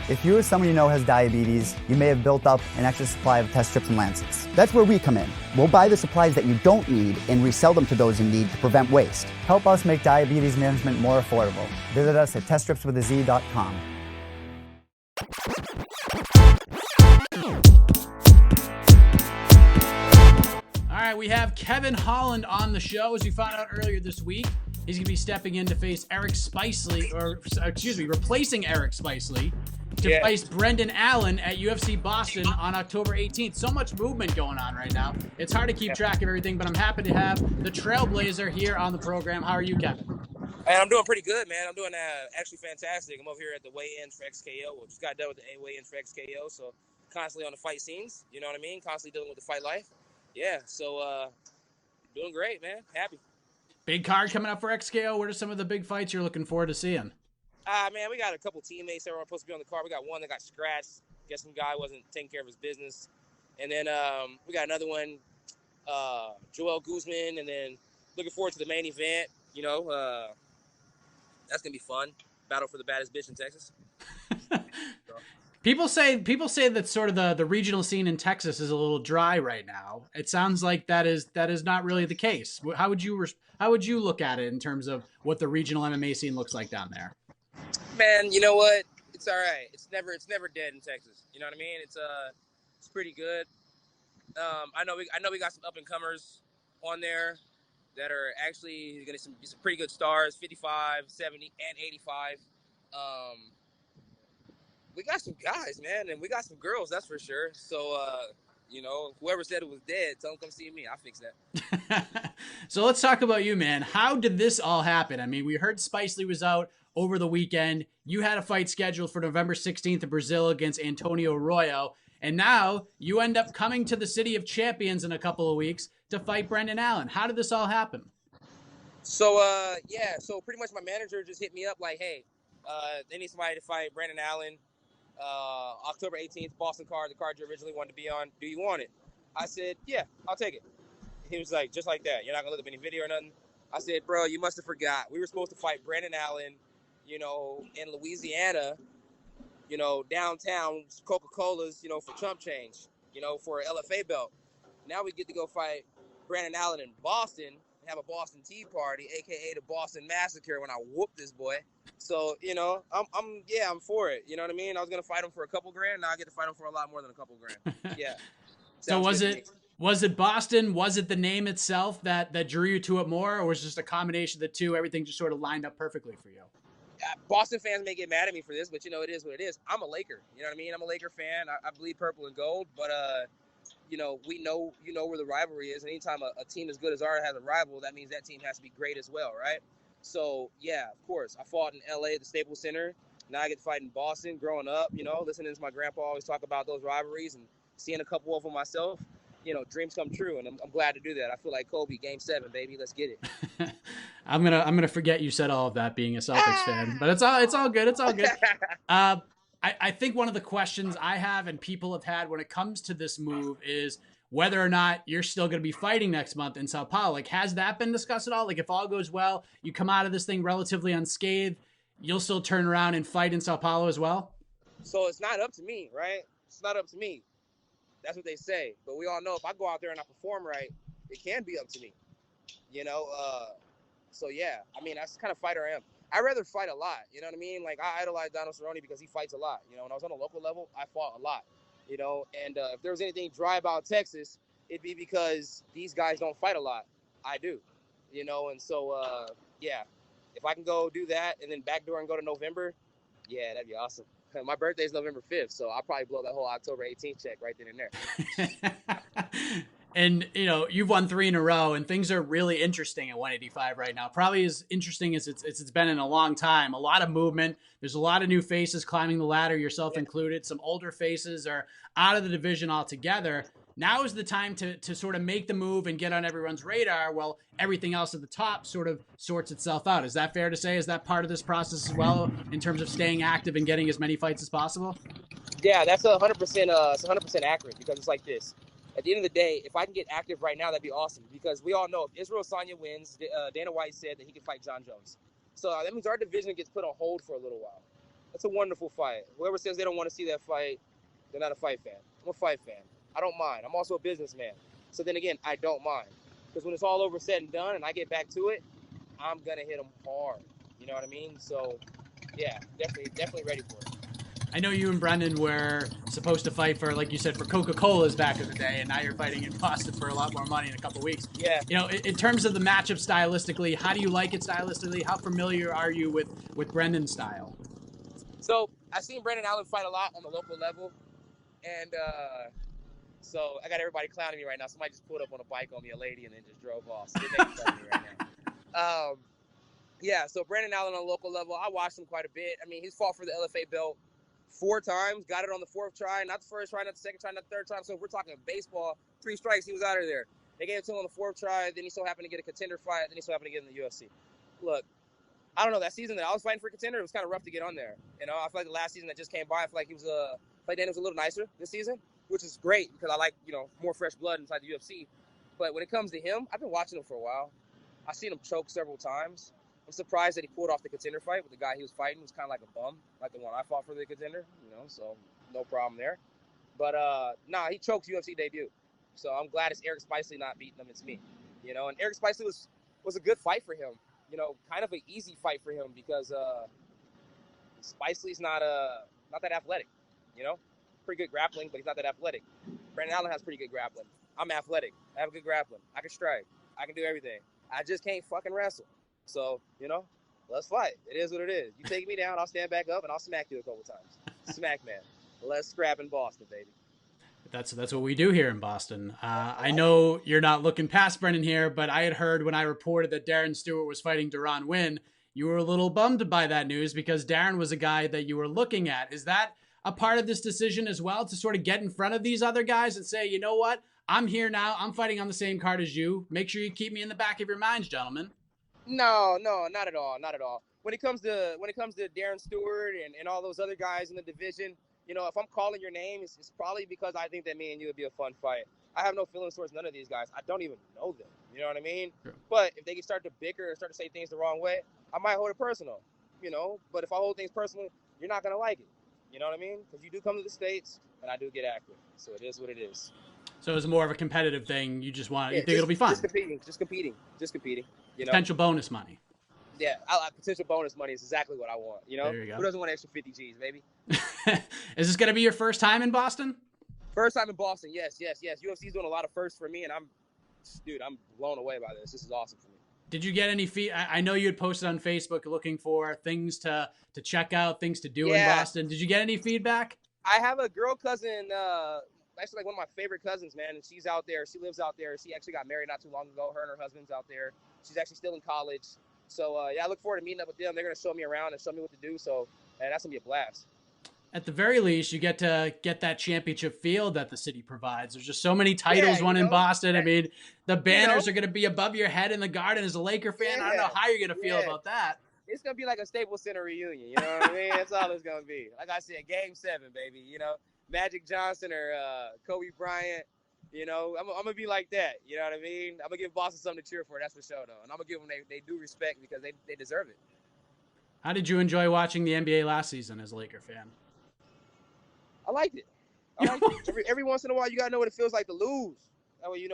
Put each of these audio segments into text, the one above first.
If you or someone you know has diabetes, you may have built up an extra supply of test strips and lancets. That's where we come in. We'll buy the supplies that you don't need and resell them to those in need to prevent waste. Help us make diabetes management more affordable. Visit us at teststripswithaz.com. All right, we have Kevin Holland on the show. As we found out earlier this week, he's going to be stepping in to face replacing Eric Spicely to face Brendan Allen at UFC Boston on October 18th. So much movement going on right now. It's hard to keep track of everything, but I'm happy to have the Trailblazer here on the program. How are you, Kevin? Hey, I'm doing pretty good, man. I'm doing actually fantastic. I'm over here at the weigh-in for XKO. We just got done with the weigh-in for XKO, so constantly on the fight scenes. You know what I mean? Constantly dealing with the fight life. Yeah, so doing great, man. Happy. Big card coming up for XKO. What are some of the big fights you're looking forward to seeing? Man, we got a couple teammates that were supposed to be on the card. We got one that got scratched. Guess some guy wasn't taking care of his business. And then we got another one, Joel Guzman. And then looking forward to the main event. You know, that's going to be fun. Battle for the baddest bitch in Texas. People say that sort of the regional scene in Texas is a little dry right now. It sounds like that is not really the case. How would you look at it in terms of what the regional MMA scene looks like down there? Man, you know what? It's all right. It's never dead in Texas. You know what I mean? It's pretty good. I know we got some up and comers on there that are actually going to be some pretty good stars, 55, 70, and 85. We got some guys, man, and we got some girls, that's for sure. So, you know, whoever said it was dead, tell them come see me. I'll fix that. So let's talk about you, man. How did this all happen? I mean, we heard Spicely was out over the weekend. You had a fight scheduled for November 16th in Brazil against Antonio Arroyo. And now you end up coming to the City of Champions in a couple of weeks to fight Brendan Allen. How did this all happen? So, so pretty much my manager just hit me up like, hey, they need somebody to fight Brendan Allen. October 18th, Boston card, the card you originally wanted to be on. Do you want it? I said, yeah, I'll take it. He was like, just like that. You're not going to look up any video or nothing? I said, bro, you must have forgot. We were supposed to fight Brendan Allen, you know, in Louisiana, you know, downtown, Coca-Cola's, you know, for chump change, you know, for an LFA belt. Now we get to go fight Brendan Allen in Boston and have a Boston Tea Party, a.k.a. the Boston Massacre, when I whoop this boy. So, you know, I'm for it. You know what I mean? I was going to fight him for a couple grand. Now I get to fight him for a lot more than a couple grand. Yeah. So was it Boston? Was it the name itself that drew you to it more, or was it just a combination of the two? Everything just sort of lined up perfectly for you? Boston fans may get mad at me for this, but, you know, it is what it is. I'm a Laker. You know what I mean? I'm a Laker fan. I bleed purple and gold, but, you know, we know, you know, where the rivalry is. And anytime a team as good as ours has a rival, that means that team has to be great as well, right? So, yeah, of course. I fought in L.A. at the Staples Center. Now I get to fight in Boston growing up, you know, listening to my grandpa always talk about those rivalries and seeing a couple of them myself. You know, dreams come true, and I'm glad to do that. I feel like Kobe, Game 7, baby. Let's get it. I'm gonna forget you said all of that being a Celtics fan, but it's all good. It's all good. I think one of the questions I have and people have had when it comes to this move is whether or not you're still going to be fighting next month in Sao Paulo. Like, has that been discussed at all? Like, if all goes well, you come out of this thing relatively unscathed, you'll still turn around and fight in Sao Paulo as well? So it's not up to me, right? It's not up to me. That's what they say. But we all know if I go out there and I perform right, it can be up to me. You know? So, yeah. I mean, that's the kind of fighter I am. I'd rather fight a lot. You know what I mean? Like, I idolize Donald Cerrone because he fights a lot. You know, when I was on a local level, I fought a lot. You know? And if there was anything dry about Texas, it'd be because these guys don't fight a lot. I do. You know? And so, yeah. If I can go do that and then backdoor and go to November, yeah, that'd be awesome. My birthday is November 5th, so I'll probably blow that whole October 18th check right then and there. And, you know, you've won 3 in a row, and things are really interesting at 185 right now. Probably as interesting as it's been in a long time. A lot of movement. There's a lot of new faces climbing the ladder, yourself included. Some older faces are out of the division altogether. Now is the time to sort of make the move and get on everyone's radar while everything else at the top sort of sorts itself out. Is that fair to say? Is that part of this process as well in terms of staying active and getting as many fights as possible? Yeah, that's 100%. It's 100% accurate because it's like this. At the end of the day, if I can get active right now, that'd be awesome because we all know if Israel Adesanya wins, Dana White said that he can fight John Jones. So that means our division gets put on hold for a little while. That's a wonderful fight. Whoever says they don't want to see that fight, they're not a fight fan. I'm a fight fan. I don't mind. I'm also a businessman. So then again, I don't mind. Because when it's all over, said and done, and I get back to it, I'm going to hit them hard. You know what I mean? So, yeah, definitely ready for it. I know you and Brendan were supposed to fight for, like you said, for Coca-Cola's back in the day, and now you're fighting in Boston for a lot more money in a couple of weeks. Yeah. You know, in terms of the matchup stylistically, how do you like it stylistically? How familiar are you with Brendan's style? So I've seen Brendan Allen fight a lot on the local level, and so I got everybody clowning me right now. Somebody just pulled up on a bike on me, a lady, and then just drove off. So they're making fun of me right now. Yeah, so Brendan Allen on the local level, I watched him quite a bit. I mean, he's fought for the LFA belt 4 times, got it on the 4th try, not the 1st try, not the 2nd try, not the 3rd time. So if we're talking baseball, 3 strikes, he was out of there. They gave it to him on the 4th try, then he so happened to get a contender fight, then he so happened to get in the UFC. Look, I don't know, that season that I was fighting for a contender, it was kind of rough to get on there. You know, I feel like the last season that just came by, I feel like Dana was a little nicer this season, which is great because I like, you know, more fresh blood inside the UFC. But when it comes to him, I've been watching him for a while. I've seen him choke several times. I'm surprised that he pulled off the contender fight with the guy he was fighting. It was kind of like a bum, like the one I fought for the contender, you know, so no problem there. But, he choked UFC debut. So I'm glad it's Eric Spicely not beating him. It's me, you know. And Eric Spicely was a good fight for him, you know, kind of an easy fight for him because Spicely's not that athletic, you know. Pretty good grappling, but he's not that athletic. Brendan Allen has pretty good grappling. I'm athletic. I have good grappling. I can strike. I can do everything. I just can't fucking wrestle. So, you know, let's fight. It is what it is. You take me down, I'll stand back up, and I'll smack you a couple times. Smack, man. Let's scrap in Boston, baby. That's what we do here in Boston. I know you're not looking past Brendan here, but I had heard when I reported that Darren Stewart was fighting Deron Winn, you were a little bummed by that news because Darren was a guy that you were looking at. Is that a part of this decision as well, to sort of get in front of these other guys and say, you know what, I'm here now. I'm fighting on the same card as you. Make sure you keep me in the back of your minds, gentlemen. No, not at all. Not at all. When it comes to Darren Stewart and all those other guys in the division, you know, if I'm calling your name, it's probably because I think that me and you would be a fun fight. I have no feelings towards none of these guys. I don't even know them. You know what I mean? Sure. But if they can start to bicker and start to say things the wrong way, I might hold it personal, you know. But if I hold things personally, you're not going to like it. You know what I mean? Because you do come to the States, and I do get active. So it is what it is. So it's more of a competitive thing. You just want, you think it'll be fun. Just competing. You know? Potential bonus money. Yeah, potential bonus money is exactly what I want. You know, there you go. Who doesn't want an extra 50 G's, baby? Is this going to be your first time in Boston? First time in Boston, yes. UFC's doing a lot of firsts for me, and I'm blown away by this. This is awesome for me. Did you get any I know you had posted on Facebook looking for things to check out, things to do in Boston. Did you get any feedback? I have a girl cousin, actually like one of my favorite cousins, man, and she's out there. She lives out there. She actually got married not too long ago. Her and her husband's out there. She's actually still in college. So, I look forward to meeting up with them. They're going to show me around and show me what to do. So, that's going to be a blast. At the very least, you get to get that championship field that the city provides. There's just so many titles won in Boston. I mean, the banners are going to be above your head in the garden. As a Laker fan, I don't know how you're going to feel about that. It's going to be like a Staples Center reunion. You know what I mean? That's all it's going to be. Like I said, Game 7, baby. You know, Magic Johnson or Kobe Bryant. You know, I'm going to be like that. You know what I mean? I'm going to give Boston something to cheer for. That's for sure, though. And I'm going to give them they do respect because they deserve it. How did you enjoy watching the NBA last season as a Laker fan? I liked it. Every once in a while, you got to know what it feels like to lose. That way you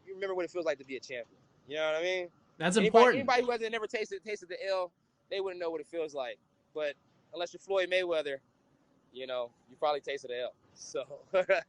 remember what it feels like to be a champion. You know what I mean? That's important. Anybody who hasn't never tasted the L, they wouldn't know what it feels like. But unless you're Floyd Mayweather, you know, you probably tasted the L. So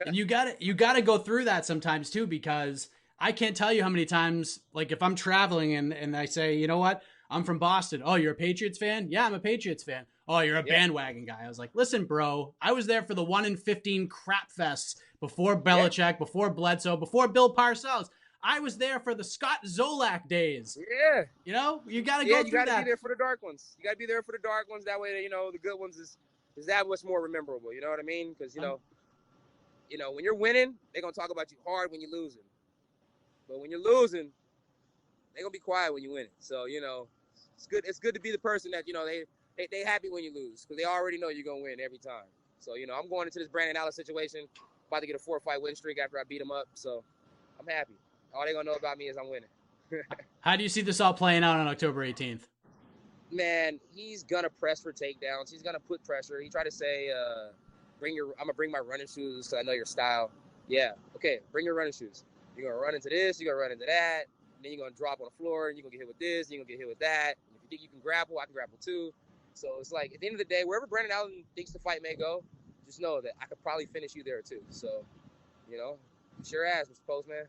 and you gotta go through that sometimes too, because I can't tell you how many times, like if I'm traveling and I say, you know what, I'm from Boston. Oh, you're a Patriots fan? Yeah, I'm a Patriots fan. Oh, you're a bandwagon guy. I was like, listen, bro, I was there for the 1-in-15 crap fests before Belichick, before Bledsoe, before Bill Parcells. I was there for the Scott Zolak days. Yeah. You know, you got to go through that. You got to be there for the dark ones. You got to be there for the dark ones. That way, you know, the good ones is that much more memorable. You know what I mean? Because, you know, when you're winning, they're going to talk about you hard when you're losing. But when you're losing, they're going to be quiet when you win it. So, you know, it's good to be the person that, you know, they happy when you lose because they already know you're going to win every time. So, you know, I'm going into this Brandon Allen situation, about to get a 4-fight win streak after I beat him up. So, I'm happy. All they're going to know about me is I'm winning. How do you see this all playing out on October 18th? man, he's gonna press for takedowns. He's gonna put pressure. He tried to say, I'm gonna bring my running shoes because I know your style. Yeah, okay, bring your running shoes. You're gonna run into this, you're gonna run into that, and then you're gonna drop on the floor, and you're gonna get hit with this, and you're gonna get hit with that. And if you think you can grapple, I can grapple too. So it's like, at the end of the day, wherever Brandon Allen thinks the fight may go, just know that I could probably finish you there too. So, it's your ass, Mr. Postman.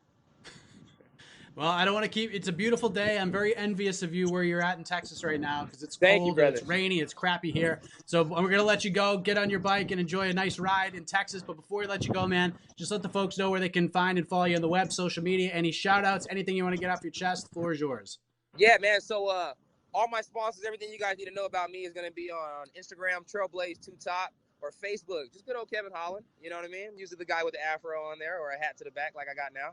Well, I don't want to keep. It's a beautiful day. I'm very envious of you where you're at in Texas right now because it's Thank you, cold, brother. it's rainy, it's crappy here. So we're gonna let you go, get on your bike, and enjoy a nice ride in Texas. But before we let you go, man, just let the folks know where they can find and follow you on the web, social media, any shout outs, anything you want to get off your chest. The floor is yours. Yeah, man. So all my sponsors, everything you guys need to know about me is gonna be on Instagram, Trailblaze2Top, or Facebook. Just good old Kevin Holland. You know what I mean? Usually the guy with the afro on there or a hat to the back like I got now.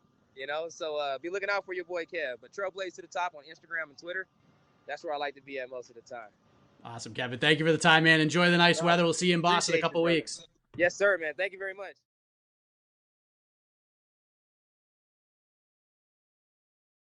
So be looking out for your boy Kev. But Trailblaze to the Top on Instagram and Twitter. That's where I like to be at most of the time. Awesome, Kevin. Thank you for the time, man. Enjoy the nice weather. We'll see you in Boston in a couple weeks. Yes, sir, man. Thank you very much.